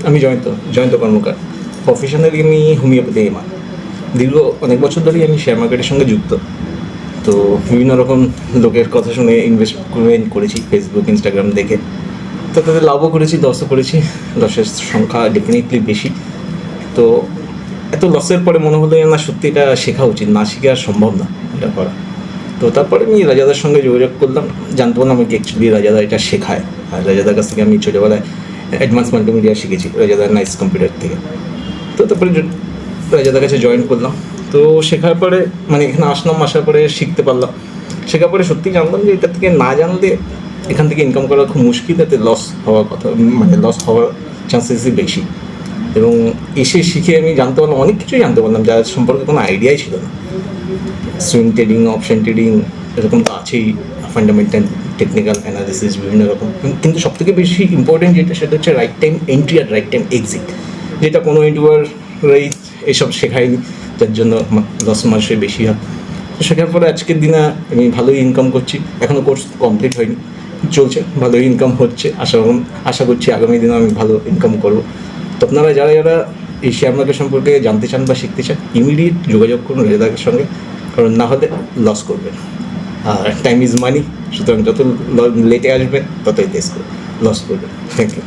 আমি জয়ন্ত কর্মকার। প্রফেশনালি আমি homeopathy MR. দীর্ঘ অনেক বছর ধরেই আমি শেয়ার মার্কেটের সঙ্গে যুক্ত। তো বিভিন্ন রকম লোকের কথা শুনে ইনভেস্টমেন্ট করেছি ফেসবুক, ইনস্টাগ্রাম দেখে। তো তাদের লাভও করেছি, লসও করেছি। লসের সংখ্যা ডেফিনেটলি বেশি। তো এত লসের পরে মনে হলো না, সত্যি এটা শেখা উচিত, না শিখে আর সম্ভব না এটা করা। তো তারপরে আমি রাজাদার সঙ্গে যোগাযোগ করলাম, জানতে পারলাম আমাকে অ্যাকচুয়ালি রাজাদা এটা শেখায়। আর রাজাদার কাছ থেকে আমি ছোটোবেলায় অ্যাডভান্স মাল্টিমিডিয়া শিখেছি, রাজাদার নাইস কম্পিউটার থেকে। তো তারপরে রাজাদার কাছে জয়েন করলাম। তো শেখার পরে মানে এখানে আসার পরে শিখতে পারলাম। শেখার পরে সত্যিই জানলাম যে এটা থেকে না জানলে এখান থেকে ইনকাম করা খুব মুশকিল, এতে লস হওয়ার কথা, মানে লস হওয়ার চান্সেসই বেশি। এবং এসে শিখে আমি জানতে পারলাম, অনেক কিছুই জানতে পারলাম যার সম্পর্কে কোনো আইডিয়াই ছিল না। সুইং ট্রেডিং, অপশন ট্রেডিং, এরকম তো আছেই, ফান্ডামেন্টাল, টেকনিক্যাল অ্যানালিসিস, বিভিন্ন রকম। কিন্তু সবথেকে বেশি ইম্পর্টেন্ট যেটা, সেটা হচ্ছে রাইট টাইম এন্ট্রি আর রাইট টাইম এক্সিট, যেটা কোনো ইউটিউবারই এসব শেখায়নি, যার জন্য লস মাসে বেশি হয়। তো শেখার পরে আজকের দিনে আমি ভালোই ইনকাম করছি। এখনও কোর্স কমপ্লিট হয়নি, চলছে, ভালোই ইনকাম হচ্ছে। আশা করছি আগামী দিনে আমি ভালো ইনকাম করবো। তো আপনারা যারা যারা এই শেয়ার মার্কেট সম্পর্কে জানতে চান বা শিখতে চান, ইমিডিয়েট যোগাযোগ করুন রেজাদার সঙ্গে, কারণ না হলে লস করবেন। আর টাইম ইজ মানি, সুতরাং যত লেটে আসবেন ততই লস করবেন। Thank you.